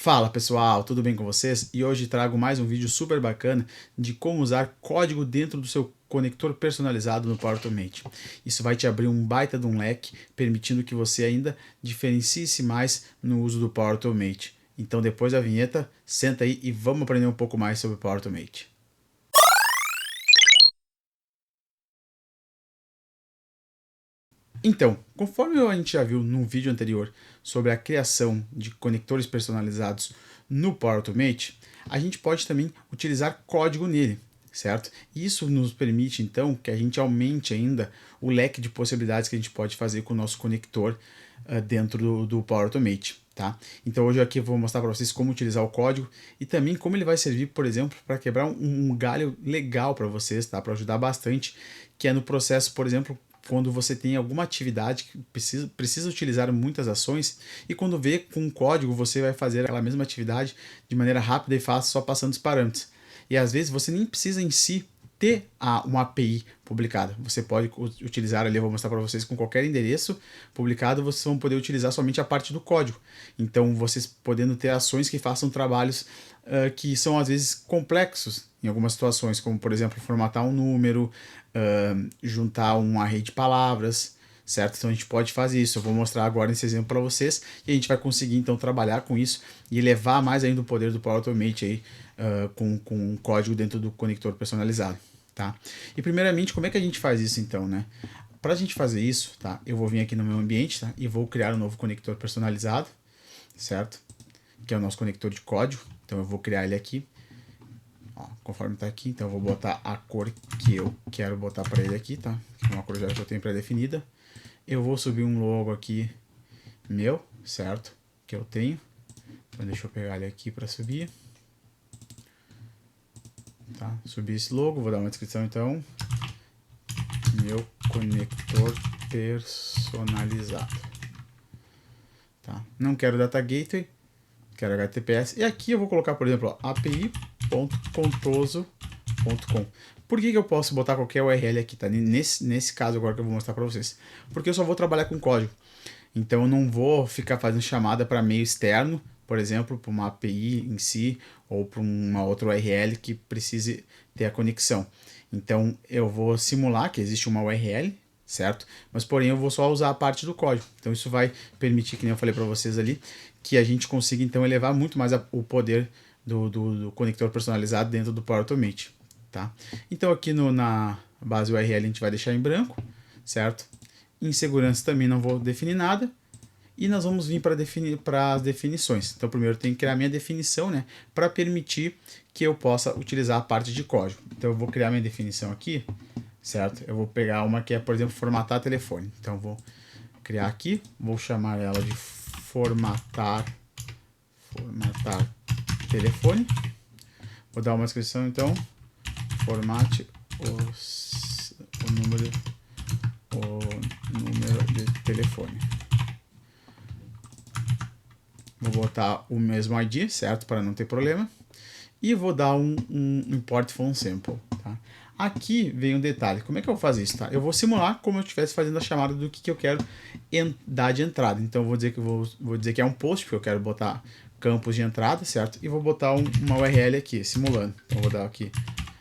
Fala pessoal, tudo bem com vocês? E hoje trago mais um vídeo super bacana de como usar código dentro do seu conector personalizado no Power Automate. Isso vai te abrir um baita de um leque, permitindo que você ainda diferencie-se mais no uso do Power Automate. Então depois da vinheta, senta aí e vamos aprender um pouco mais sobre o Power Automate. Então, conforme a gente já viu no vídeo anterior sobre a criação de conectores personalizados no Power Automate, a gente pode também utilizar código nele, certo? Isso nos permite então que a gente aumente ainda o leque de possibilidades que a gente pode fazer com o nosso conector dentro do Power Automate. Tá? Então hoje aqui eu vou mostrar para vocês como utilizar o código e também como ele vai servir, por exemplo, para quebrar um galho legal para vocês, tá? Para ajudar bastante, que é no processo, por exemplo, quando você tem alguma atividade que precisa utilizar muitas ações e quando vê com um código você vai fazer aquela mesma atividade de maneira rápida e fácil só passando os parâmetros. E às vezes você nem precisa em si ter uma API publicada. Você pode utilizar ali, eu vou mostrar para vocês, com qualquer endereço publicado, vocês vão poder utilizar somente a parte do código. Então, vocês podendo ter ações que façam trabalhos que são às vezes complexos em algumas situações, como por exemplo, formatar um número, juntar uma array de palavras, certo? Então a gente pode fazer isso. Eu vou mostrar agora nesse exemplo para vocês e a gente vai conseguir então trabalhar com isso e elevar mais ainda o poder do Power Automate aí, com um código dentro do conector personalizado. Tá? E primeiramente, como é que a gente faz isso então, né? Para a gente fazer isso, tá? Eu vou vir aqui no meu ambiente, tá? E vou criar um novo conector personalizado, certo? Que é o nosso conector de código. Então eu vou criar ele aqui. Ó, conforme está aqui, então eu vou botar a cor que eu quero botar para ele aqui, tá? Uma cor já que eu tenho pré-definida. Eu vou subir um logo aqui meu, certo? Que eu tenho. Então deixa eu pegar ele aqui para subir. Tá? Subir esse logo, vou dar uma descrição então. Meu conector personalizado. Tá? Não quero data gateway, quero HTTPS. E aqui eu vou colocar, por exemplo, api.contoso.com. Por que eu posso botar qualquer URL aqui? Tá? Nesse caso agora que eu vou mostrar para vocês. Porque eu só vou trabalhar com código. Então eu não vou ficar fazendo chamada para meio externo, por exemplo, para uma API em si, ou para uma outra URL que precise ter a conexão. Então eu vou simular que existe uma URL, certo? Mas porém eu vou só usar a parte do código. Então isso vai permitir, que nem eu falei para vocês ali, que a gente consiga então elevar muito mais o poder do conector personalizado dentro do Power Automate. Tá? Então aqui na base URL a gente vai deixar em branco, certo? Em segurança também não vou definir nada. E nós vamos vir para as definições. Então primeiro eu tenho que criar minha definição, né? Para permitir que eu possa utilizar a parte de código. Então eu vou criar minha definição aqui, certo? Eu vou pegar uma que é, por exemplo, formatar telefone. Então eu vou criar aqui, vou chamar ela de formatar telefone. Vou dar uma descrição então, formate o número de telefone. Vou botar o mesmo ID, certo? Para não ter problema. E vou dar um import from sample. Tá? Aqui vem um detalhe. Como é que eu vou fazer isso? Tá? Eu vou simular como eu estivesse fazendo a chamada do que eu quero dar de entrada. Então eu vou dizer que vou dizer que é um post, porque eu quero botar campos de entrada, certo? E vou botar uma URL aqui, simulando. Então eu vou dar aqui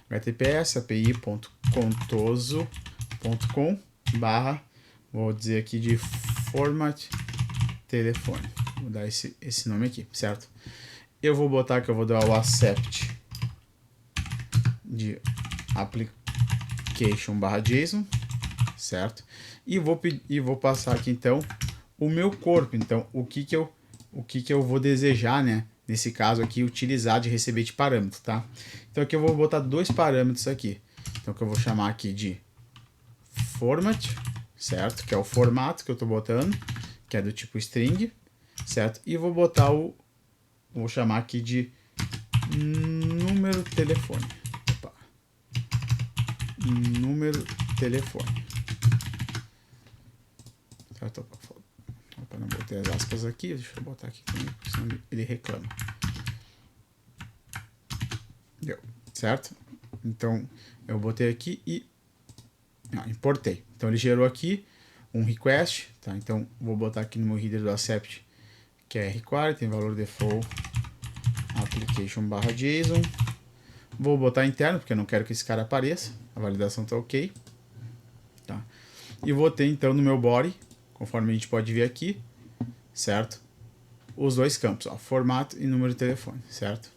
https api.contoso.com barra, vou dizer aqui de format telefone. Vou dar esse nome aqui, certo? Eu vou botar que eu vou dar o accept de application/json, certo? E vou passar aqui então o meu corpo. Então o que eu vou desejar, né? Nesse caso aqui, utilizar de receber de parâmetro, tá? Então aqui eu vou botar dois parâmetros aqui. Então que eu vou chamar aqui de format, certo? Que é o formato que eu estou botando, que é do tipo string, certo? E vou botar vou chamar aqui de número telefone. Opa. Número telefone. Certo? Opa, não botei as aspas aqui, deixa eu botar aqui também, porque senão ele reclama. Deu, certo? Então eu botei aqui e importei. Então ele gerou aqui um request, tá? Então vou botar aqui no meu header do accept, que é require, tem valor default application/json. Vou botar interno, porque eu não quero que esse cara apareça. A validação está ok. Tá. E vou ter então no meu body, conforme a gente pode ver aqui, certo? Os dois campos, ó, formato e número de telefone, certo?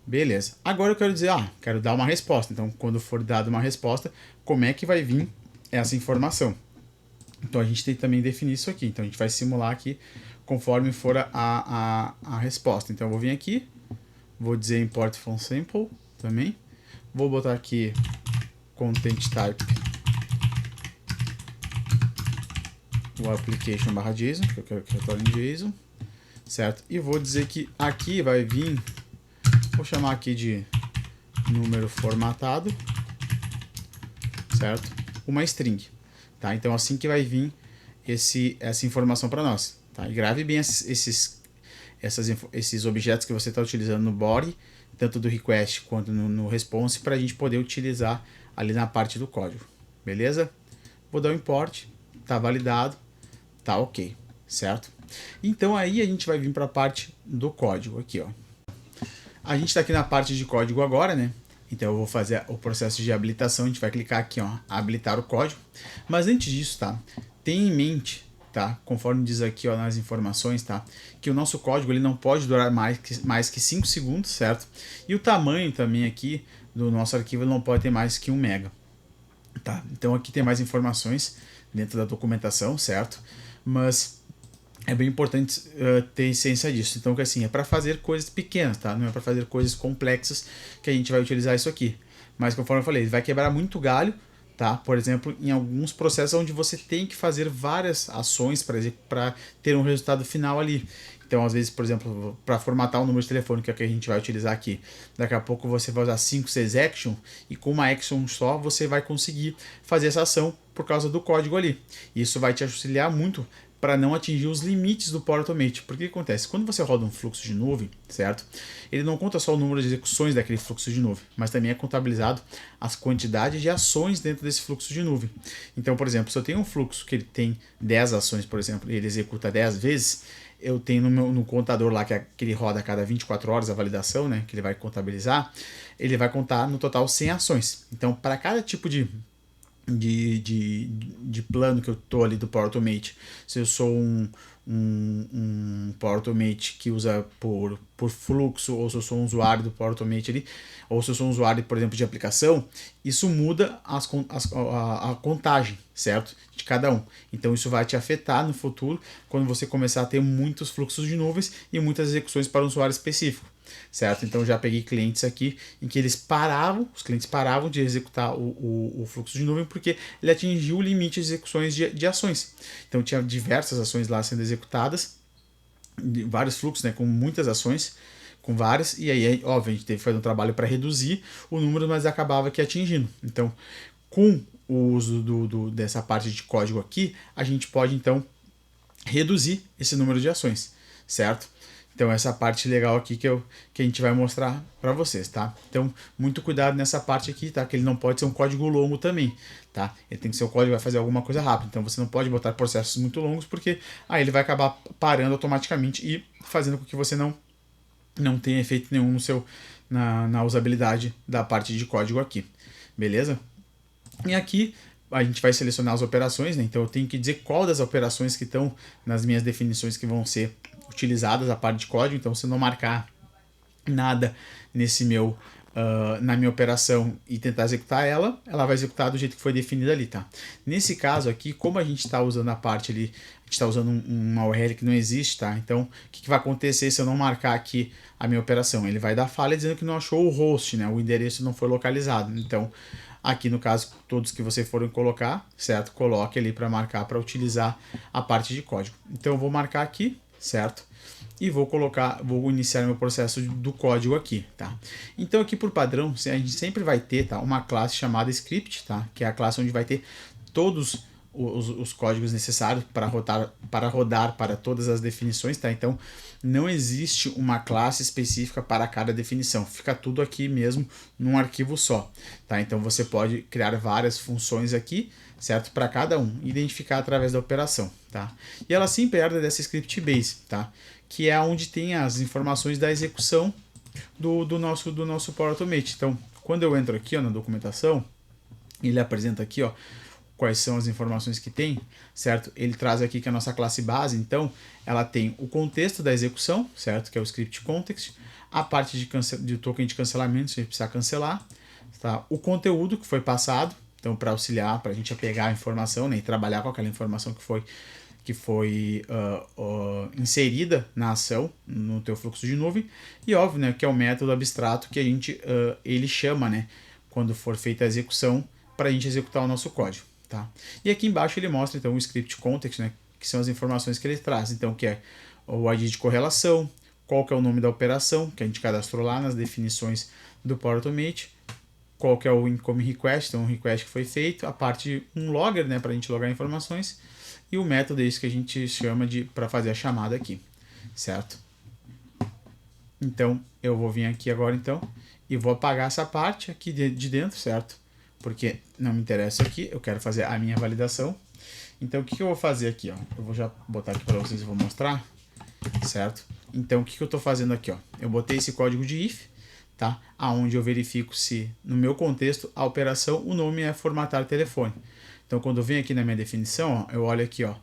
Beleza. Agora eu quero dizer, quero dar uma resposta. Então, quando for dada uma resposta, como é que vai vir essa informação? Então, a gente tem que também definir isso aqui. Então, a gente vai simular aqui conforme for a resposta. Então, eu vou vir aqui, vou dizer import from sample também. Vou botar aqui content type o application/json, que eu quero que retorne em JSON, certo? E vou dizer que aqui vai vir, vou chamar aqui de número formatado, certo? Uma string, tá? Então assim que vai vir essa informação para nós, tá? E grave bem esses objetos que você está utilizando no body, tanto do request quanto no response, para a gente poder utilizar ali na parte do código, beleza? Vou dar um import, tá validado, tá ok, certo? Então aí a gente vai vir para a parte do código aqui, ó. A gente está aqui na parte de código agora, né? Então eu vou fazer o processo de habilitação, a gente vai clicar aqui, ó, habilitar o código. Mas antes disso, tá? Tenha em mente, tá? Conforme diz aqui, ó, nas informações, tá? Que o nosso código ele não pode durar mais que 5 segundos, certo? E o tamanho também aqui do nosso arquivo ele não pode ter mais que 1 mega, tá? Então aqui tem mais informações dentro da documentação, certo? Mas é bem importante ter ciência disso. Então, que assim, é para fazer coisas pequenas, tá? Não é para fazer coisas complexas que a gente vai utilizar isso aqui. Mas, conforme eu falei, ele vai quebrar muito galho, tá? Por exemplo, em alguns processos onde você tem que fazer várias ações para ter um resultado final ali. Então, às vezes, por exemplo, para formatar um número de telefone, que é o que a gente vai utilizar aqui, daqui a pouco você vai usar 5, 6 action, e com uma action só você vai conseguir fazer essa ação por causa do código ali. Isso vai te auxiliar muito para não atingir os limites do Power Automate. Porque o que acontece? Quando você roda um fluxo de nuvem, certo? Ele não conta só o número de execuções daquele fluxo de nuvem, mas também é contabilizado as quantidades de ações dentro desse fluxo de nuvem. Então, por exemplo, se eu tenho um fluxo que ele tem 10 ações, por exemplo, e ele executa 10 vezes, eu tenho no contador lá, que ele roda a cada 24 horas a validação, né, que ele vai contabilizar, ele vai contar no total 100 ações. Então, para cada tipo de plano que eu tô ali do Power Automate, se eu sou um Power Automate que usa por fluxo, ou se eu sou um usuário do Power Automate ali, ou se eu sou um usuário, por exemplo, de aplicação, isso muda a contagem, certo? De cada um. Então isso vai te afetar no futuro, quando você começar a ter muitos fluxos de nuvens e muitas execuções para um usuário específico, certo? Então já peguei clientes aqui em que os clientes paravam de executar o fluxo de nuvem porque ele atingiu o limite de execuções de ações. Então tinha diversas ações lá sendo executadas, vários fluxos, né, com muitas ações, com várias, e aí, óbvio, a gente teve que fazer um trabalho para reduzir o número, mas acabava aqui atingindo. Então, com o uso dessa parte de código aqui, a gente pode, então, reduzir esse número de ações, certo? Então, essa parte legal aqui que a gente vai mostrar para vocês, tá? Então, muito cuidado nessa parte aqui, tá? Que ele não pode ser um código longo também, tá? Ele tem que ser um código que vai fazer alguma coisa rápida. Então, você não pode botar processos muito longos, porque aí ele vai acabar parando automaticamente e fazendo com que você não tenha efeito nenhum na usabilidade da parte de código aqui, beleza? E aqui a gente vai selecionar as operações, né? Então eu tenho que dizer qual das operações que estão nas minhas definições que vão ser utilizadas a parte de código. Então, se eu não marcar nada na minha operação e tentar executar ela vai executar do jeito que foi definido ali, tá? Nesse caso aqui, como a gente está usando a parte ali, a gente está usando uma URL que não existe, tá? Então, o que vai acontecer se eu não marcar aqui a minha operação? Ele vai dar falha dizendo que não achou o host, né? O endereço não foi localizado. Então, aqui no caso, todos que você forem colocar, certo? Coloque ali para marcar, para utilizar a parte de código. Então, eu vou marcar aqui, certo? E vou iniciar meu processo do código aqui, tá? Então aqui por padrão, a gente sempre vai ter, tá, uma classe chamada script, tá? Que é a classe onde vai ter todos os códigos necessários para rodar para todas as definições, tá? Então não existe uma classe específica para cada definição, fica tudo aqui mesmo num arquivo só, tá? Então você pode criar várias funções aqui, certo? Para cada um, identificar através da operação, tá? E ela sempre herda dessa script base, tá? que é onde tem as informações da execução do nosso Power Automate. Então, quando eu entro aqui, ó, na documentação, ele apresenta aqui, ó, quais são as informações que tem, certo? Ele traz aqui que a nossa classe base, então, ela tem o contexto da execução, certo? Que é o script context, a parte de token de cancelamento, se a gente precisar cancelar, tá? O conteúdo que foi passado, então, para auxiliar, para a gente pegar a informação, né, e trabalhar com aquela informação que foi inserida na ação, no teu fluxo de nuvem, e óbvio, né, que é o método abstrato que a gente, ele chama, né, quando for feita a execução, para a gente executar o nosso código. Tá? E aqui embaixo ele mostra então o script context, né, que são as informações que ele traz, então que é o ID de correlação, qual que é o nome da operação que a gente cadastrou lá nas definições do Power Automate, qual que é o incoming request, então o request que foi feito, a parte um logger, né, para a gente logar informações, e o método é isso que a gente chama de para fazer a chamada aqui, certo? Então eu vou vir aqui agora então e vou apagar essa parte aqui de dentro, certo? Porque não me interessa aqui, eu quero fazer a minha validação. Então o que eu vou fazer aqui, ó? Eu vou já botar aqui para vocês e vou mostrar, certo? Então o que eu estou fazendo aqui, ó? Eu botei esse código de if, tá? Aonde eu verifico se no meu contexto a operação, o nome é formatar telefone. Então quando eu venho aqui na minha definição, ó, eu olho aqui, ó,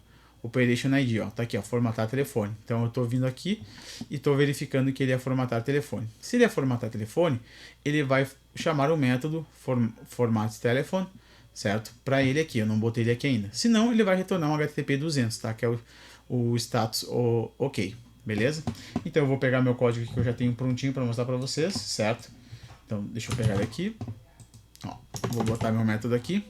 Operation ID, ó, tá aqui, ó, formatar telefone. Então eu estou vindo aqui e estou verificando que ele é formatar telefone. Se ele é formatar telefone, ele vai chamar o método format telephone, certo? Para ele aqui, eu não botei ele aqui ainda. Senão ele vai retornar um HTTP 200, tá? Que é o status OK, beleza? Então eu vou pegar meu código aqui que eu já tenho prontinho para mostrar para vocês, certo? Então deixa eu pegar ele aqui. Ó, vou botar meu método aqui.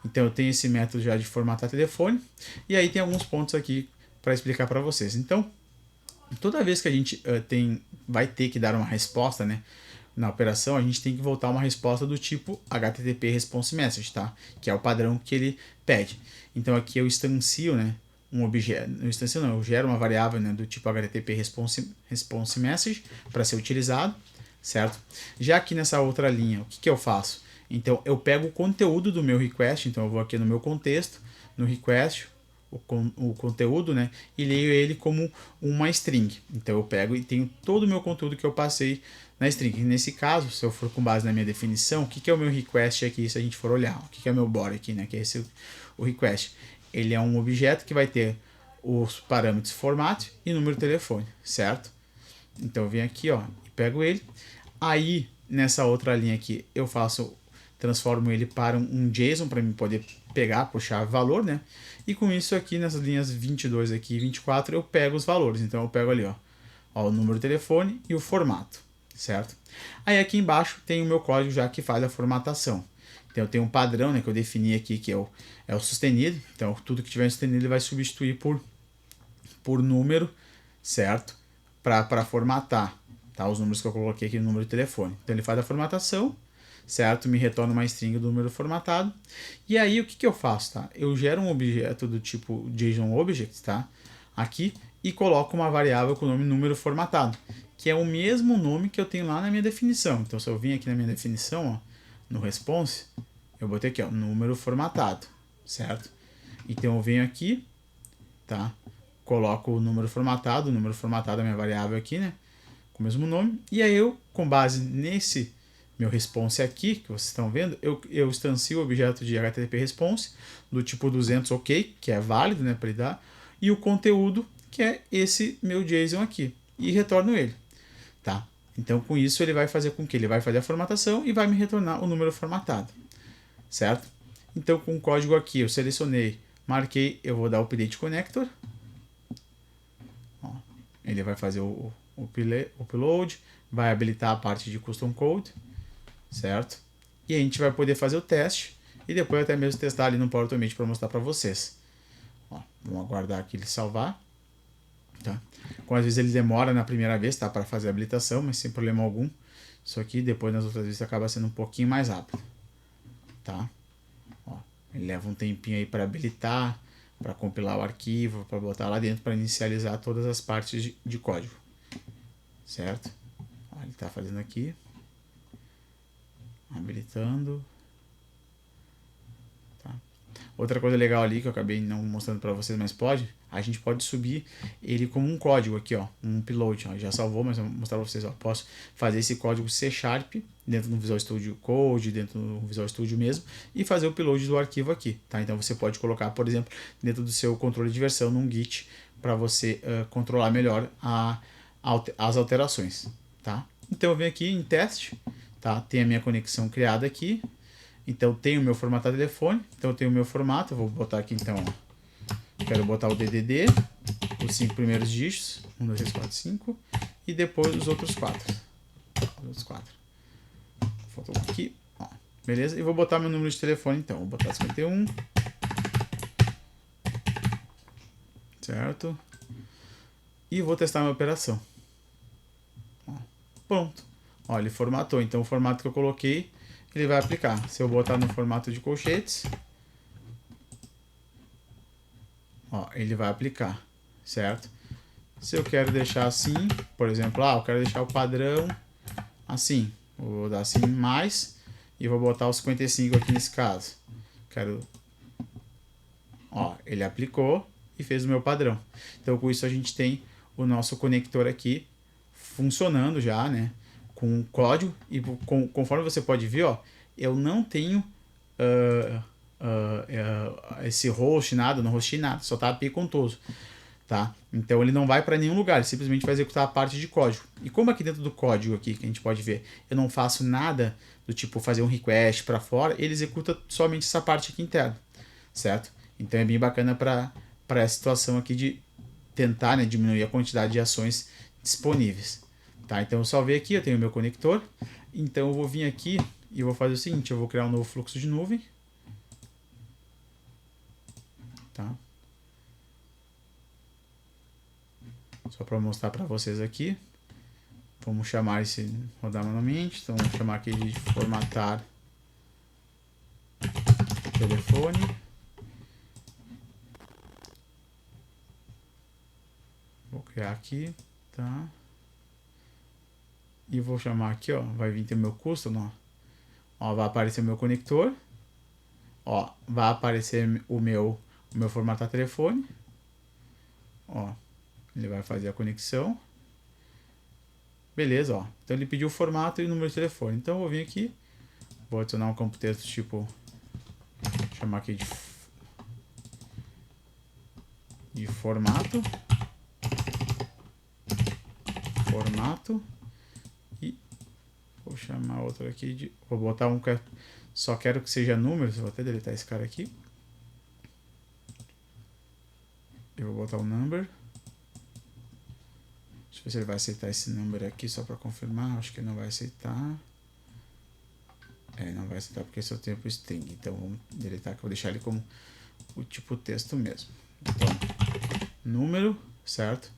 Então eu tenho esse método já de formatar telefone. E aí tem alguns pontos aqui para explicar para vocês. Então, toda vez que a gente vai ter que dar uma resposta, né, na operação, a gente tem que voltar uma resposta do tipo HTTP Response Message, tá? Que é o padrão que ele pede. Então aqui eu instancio, né, um objeto, não instancio não, eu gero uma variável, né, do tipo HTTP Response Message para ser utilizado, certo? Já aqui nessa outra linha, o que eu faço? Então eu pego o conteúdo do meu request, então eu vou aqui no meu contexto, no request, o conteúdo, né, e leio ele como uma string. Então eu pego e tenho todo o meu conteúdo que eu passei na string. Nesse caso, se eu for com base na minha definição, o que é o meu request aqui, se a gente for olhar? O que é o meu body aqui, né, que é esse o request? Ele é um objeto que vai ter os parâmetros format e número de telefone, certo? Então eu venho aqui, ó, e pego ele. Aí, nessa outra linha aqui, eu transformo ele para um JSON para mim poder pegar, puxar valor, né? E com isso aqui, nessas linhas 22 aqui e 24, eu pego os valores. Então eu pego ali, ó, o número de telefone e o formato, certo? Aí aqui embaixo tem o meu código já que faz a formatação. Então eu tenho um padrão, né, que eu defini aqui, que é o sustenido. Então tudo que tiver sustenido ele vai substituir por número, certo? Para formatar, tá? Os números que eu coloquei aqui no número de telefone. Então ele faz a formatação, certo? Me retorna uma string do número formatado. E aí o que eu faço, tá? Eu gero um objeto do tipo JSON tá? Aqui e coloco uma variável com o nome número formatado, que é o mesmo nome que eu tenho lá na minha definição. Então se eu vim aqui na minha definição, ó, no response, eu botei aqui, ó, número formatado, certo? Então eu venho aqui, tá? Coloco o número formatado é a minha variável aqui, né? Com o mesmo nome. E aí eu, com base nesse meu response aqui, que vocês estão vendo, eu instancio o objeto de HTTP response do tipo 200 OK, que é válido, né, para ele dar, e o conteúdo, que é esse meu JSON aqui, e retorno ele, tá? Então com isso ele vai fazer com que ele vai fazer a formatação e vai me retornar o número formatado, certo? Então com o código aqui eu selecionei, marquei, eu vou dar o update connector, ó, ele vai fazer o upload, vai habilitar a parte de custom code, certo? E a gente vai poder fazer o teste e depois até mesmo testar ali no Power Automate para mostrar para vocês. Ó, vamos aguardar aqui ele salvar, tá? Com às vezes ele demora na primeira vez, tá, para fazer a habilitação, mas sem problema algum. Isso aqui depois nas outras vezes acaba sendo um pouquinho mais rápido, tá? Ó, ele leva um tempinho aí para habilitar, para compilar o arquivo, para botar lá dentro para inicializar todas as partes de código, certo? Ó, ele está fazendo aqui, habilitando. Tá? Outra coisa legal ali que eu acabei não mostrando para vocês, mas a gente pode subir ele como um código aqui, ó, um upload, ó, já salvou, mas eu vou mostrar para vocês, ó, posso fazer esse código C# dentro do Visual Studio Code, dentro do Visual Studio mesmo, e fazer o upload do arquivo aqui, tá? Então você pode colocar, por exemplo, dentro do seu controle de versão num Git para você controlar melhor as alterações, tá? Então eu venho aqui em teste, tá? Tem a minha conexão criada aqui. Então tenho o meu formatar telefone, então eu tenho o meu formato, eu vou botar aqui então, ó, quero botar o DDD, os 5 primeiros dígitos, 1, 2, 3, 4, 5, e depois os outros 4. Faltou um aqui, ó, beleza? E vou botar meu número de telefone então, vou botar 51, certo? E vou testar a minha operação. Ó, pronto, ó, ele formatou, então o formato que eu coloquei, ele vai aplicar. Se eu botar no formato de colchetes, ó, ele vai aplicar, certo? Se eu quero deixar assim, por exemplo, eu quero deixar o padrão assim, vou dar assim mais e vou botar os 55 aqui nesse caso. Ó, ele aplicou e fez o meu padrão. Então com isso a gente tem o nosso conector aqui funcionando já, né? Com código e conforme você pode ver, ó, eu não tenho esse host, não hostei nada, só tá API contoso, tá? Então ele não vai para nenhum lugar, ele simplesmente vai executar a parte de código. E como aqui dentro do código aqui, que a gente pode ver, eu não faço nada do tipo fazer um request para fora, ele executa somente essa parte aqui interna, certo? Então é bem bacana para essa situação aqui de tentar, né, diminuir a quantidade de ações disponíveis. Tá, então eu salvei aqui, eu tenho o meu conector, então eu vou vir aqui e vou fazer o seguinte, eu vou criar um novo fluxo de nuvem, tá? Só para mostrar para vocês aqui, vamos chamar esse, rodar manualmente, então vamos chamar aqui de formatar telefone, vou criar aqui, tá? E vou chamar aqui, ó, vai vir ter meu custom, ó, vai aparecer o meu conector, ó, vai aparecer o meu formatar telefone, ó, ele vai fazer a conexão, beleza, ó, então ele pediu o formato e o número de telefone, então eu vou vir aqui, vou adicionar um campo texto tipo, chamar aqui de formato, e vou chamar outro aqui de, vou botar um que só quero que seja números, vou até deletar esse cara aqui, eu vou botar o number, deixa eu ver se ele vai aceitar esse número aqui só para confirmar, acho que ele não vai aceitar, não vai aceitar porque esse é o tempo string, então vamos deletar que eu vou deixar ele como o tipo texto mesmo, então número, certo?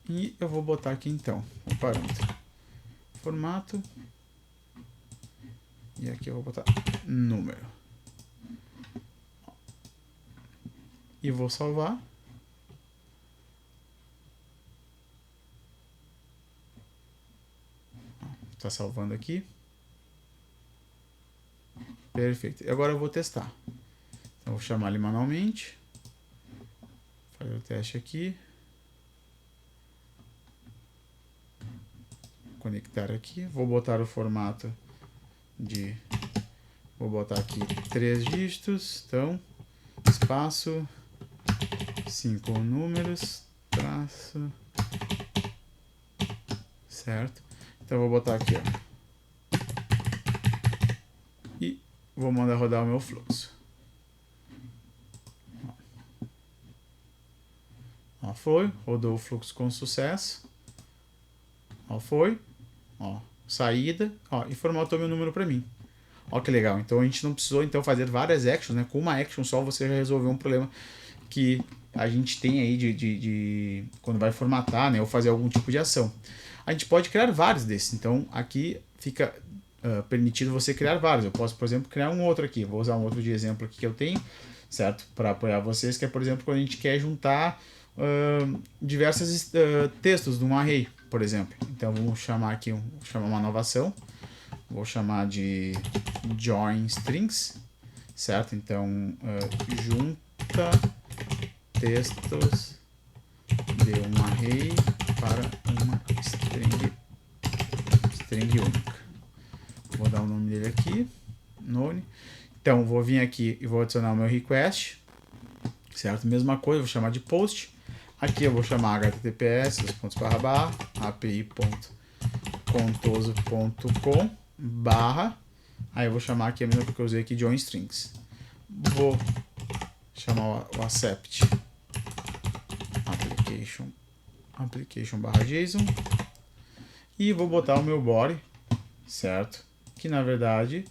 E eu vou botar aqui então o parâmetro formato e aqui eu vou botar número e vou salvar. Tá salvando aqui. Perfeito. E agora eu vou testar. Então, vou chamar ele manualmente. Fazer o teste aqui. Conectar aqui. Vou botar o formato de... Vou botar aqui 3 dígitos. Então, espaço, 5 números, traço. Certo? Então, eu vou botar aqui, ó. E vou mandar rodar o meu fluxo. Ó, foi, rodou o fluxo com sucesso. Ó, foi, ó, saída, ó, e formatou meu número para mim. Ó, que legal. Então a gente não precisou então fazer várias actions, né? Com uma action só você já resolveu um problema que a gente tem aí de quando vai formatar, né? Ou fazer algum tipo de ação. A gente pode criar vários desses. Então aqui fica permitido você criar vários. Eu posso, por exemplo, criar um outro aqui. Vou usar um outro de exemplo aqui que eu tenho, certo? Para apoiar vocês, que é, por exemplo, quando a gente quer juntar diversos textos de um array, por exemplo. Então vamos chamar aqui, chamar uma nova ação. Vou chamar de join strings. certo? Então, junta textos de um array para uma string única. Vou dar o nome dele aqui, none. Então, vou vir aqui e vou adicionar o meu request, certo? Mesma coisa, vou chamar de post. Aqui eu vou chamar https, api.contoso.com barra, aí eu vou chamar aqui a mesma coisa que eu usei aqui, join strings. Vou chamar o accept application barra JSON e vou botar o meu body, certo? Que na verdade,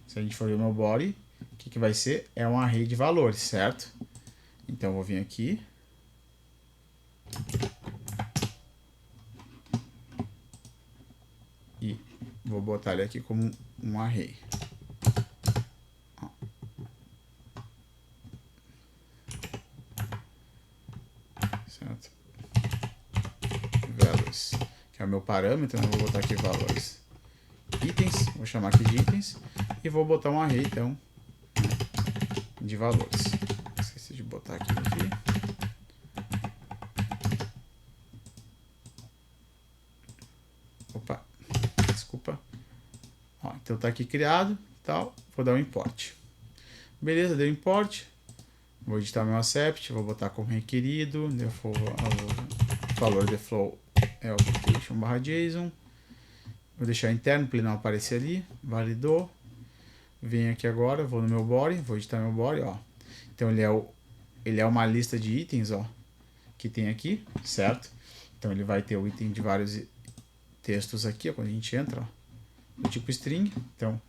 se a gente for ver o meu body, o que vai ser? É um array de valores, certo? Então eu vou vir aqui e vou botar ele aqui como um array. Certo? Values, que é o meu parâmetro, né? Vou botar aqui valores. Itens, vou chamar aqui de itens e vou botar um array, então, de valores. Esqueci de botar aqui. Opa, desculpa. Ó, então tá aqui criado, tal. Vou dar um import. Beleza, deu import. Vou editar meu accept, vou botar como requerido. O valor de flow é o application barra JSON. Vou deixar interno para ele não aparecer ali. Validou. Venho aqui agora, vou no meu body, vou editar meu body, ó. Então ele é uma lista de itens, ó, que tem aqui, certo? Então ele vai ter o item de vários textos aqui, ó, quando a gente entra, ó, do tipo string. Então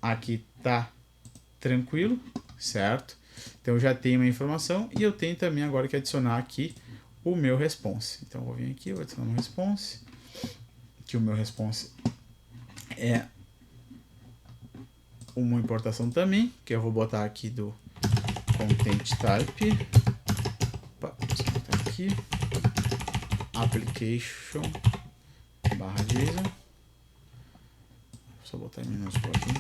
aqui tá tranquilo, certo? Então eu já tenho uma informação e eu tenho também agora que adicionar aqui o meu response. Então eu vou vir aqui, vou adicionar um response, que o meu response é uma importação também, que eu vou botar aqui do content type. Opa, vou botar aqui application barra JSON. Vou só botar em minúsculo aqui.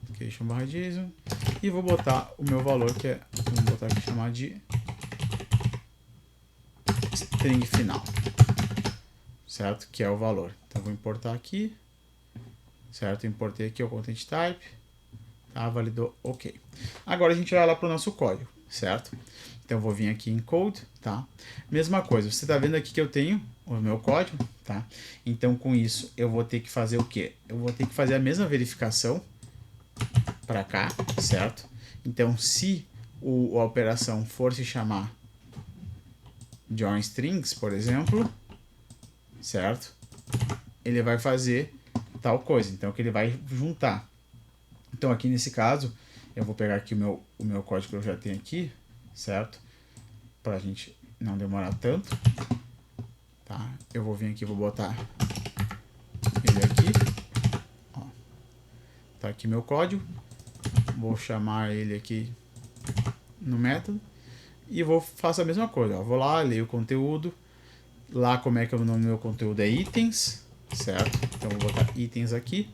Application barra JSON. E vou botar o meu valor, que é, vou botar aqui, chamar de string final, certo? Que é o valor. Então vou importar aqui, certo? Importei aqui o content type, tá? Validou, ok. Agora a gente vai lá para o nosso código, certo? Então eu vou vir aqui em code, tá? Mesma coisa, você tá vendo aqui que eu tenho o meu código, tá? Então com isso eu vou ter que fazer o quê? Eu vou ter que fazer a mesma verificação para cá, certo? Então se a operação for se chamar join strings, por exemplo, certo? Ele vai fazer tal coisa, então que ele vai juntar. Então aqui nesse caso, eu vou pegar aqui o meu código que eu já tenho aqui, certo? Pra gente não demorar tanto, tá? Eu vou vir aqui, vou botar ele aqui, ó. Tá aqui meu código, vou chamar ele aqui no método e faço a mesma coisa, ó. Vou lá, leio o conteúdo, lá como é que o nome do meu conteúdo é itens, certo? Então vou botar itens aqui,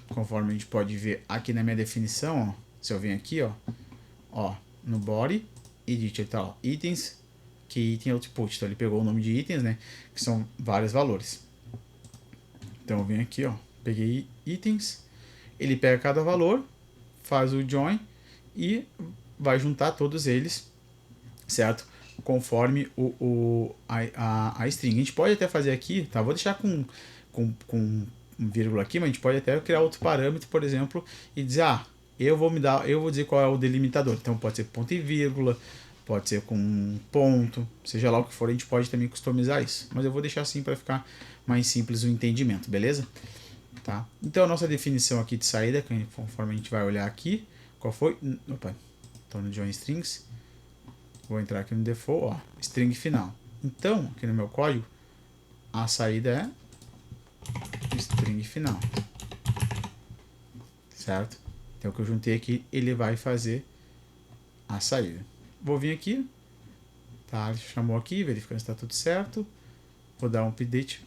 conforme a gente pode ver aqui na minha definição, ó, se eu venho aqui, ó, no body, edit, tá, ó, itens, que item output, então ele pegou o nome de itens, né, que são vários valores. Então eu venho aqui, ó, peguei itens, ele pega cada valor, faz o join e vai juntar todos eles, certo? Conforme a string. A gente pode até fazer aqui, tá? Vou deixar com vírgula aqui, mas a gente pode até criar outro parâmetro, por exemplo, e dizer, eu vou dizer qual é o delimitador. Então pode ser ponto e vírgula, pode ser com ponto, seja lá o que for, a gente pode também customizar isso. Mas eu vou deixar assim para ficar mais simples o entendimento, beleza? Tá? Então a nossa definição aqui de saída, conforme a gente vai olhar aqui, qual foi? Opa, estou no join strings. Vou entrar aqui no default, ó, string final. Então, aqui no meu código, a saída é string final. Certo? Então, o que eu juntei aqui, ele vai fazer a saída. Vou vir aqui, tá? Chamou aqui, verificando se está tudo certo. Vou dar um update.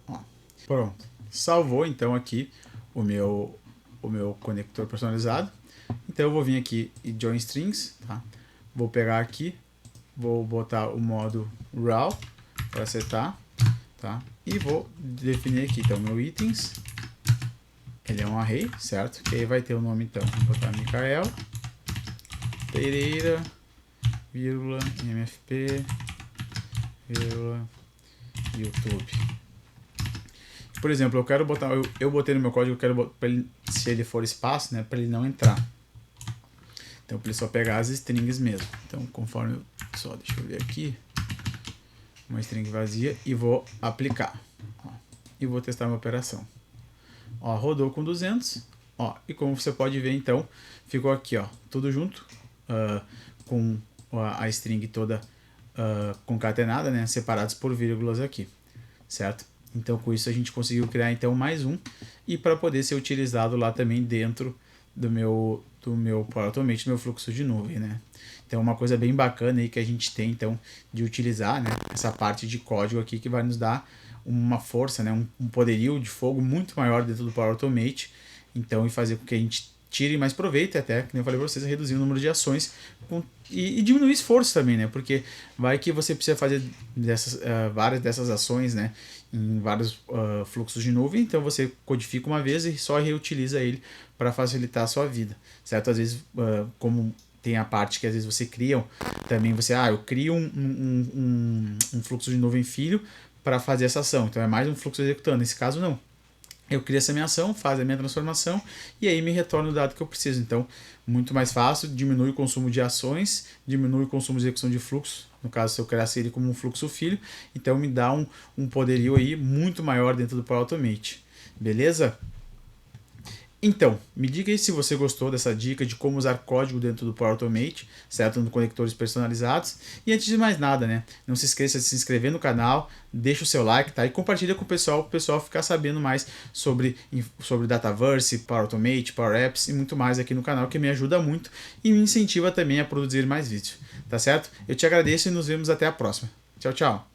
Ó, pronto. salvou então aqui o meu conector personalizado. Então eu vou vir aqui e join strings, tá? Vou pegar aqui, vou botar o modo raw para setar, tá? E vou definir aqui então meu itens. Ele é um array, certo? Que aí vai ter o nome então. Vou botar Micael Pereira, vírgula, MFP, vírgula, YouTube. Por exemplo, eu quero botar, eu botei no meu código, eu quero botar, se ele for espaço, né, para ele não entrar. Então, para ele só pegar as strings mesmo. Então, conforme só, deixa eu ver aqui, uma string vazia e vou aplicar. Ó, e vou testar minha operação. Ó, rodou com 200. Ó, e como você pode ver, então, ficou aqui, ó, tudo junto, com a string toda concatenada, né, separados por vírgulas aqui, certo? Então, com isso a gente conseguiu criar então mais um e para poder ser utilizado lá também dentro do meu Power Automate, do meu fluxo de nuvem, né? Então, uma coisa bem bacana aí que a gente tem então de utilizar, né, essa parte de código aqui que vai nos dar uma força, né, um poderio de fogo muito maior dentro do Power Automate, então, e fazer com que a gente tire mais proveito, até, como eu falei para vocês, reduzir o número de ações e diminuir o esforço também, né? Porque vai que você precisa fazer várias dessas ações, né? Em vários fluxos de nuvem, então você codifica uma vez e só reutiliza ele para facilitar a sua vida, certo? Às vezes, como tem a parte que às vezes você cria, também você, eu crio um fluxo de nuvem filho para fazer essa ação, então é mais um fluxo executando, nesse caso não. Eu crio essa minha ação, faz a minha transformação e aí me retorna o dado que eu preciso. Então, muito mais fácil, diminui o consumo de ações, diminui o consumo de execução de fluxo. No caso, se eu criasse ele como um fluxo filho, então me dá um poderio aí muito maior dentro do Power Automate. Beleza? Então, me diga aí se você gostou dessa dica de como usar código dentro do Power Automate, certo? No conectores personalizados. E antes de mais nada, né? Não se esqueça de se inscrever no canal, deixa o seu like, tá? E compartilha com o pessoal, para o pessoal ficar sabendo mais sobre Dataverse, Power Automate, Power Apps e muito mais aqui no canal, que me ajuda muito e me incentiva também a produzir mais vídeos, tá certo? Eu te agradeço e nos vemos até a próxima. Tchau, tchau!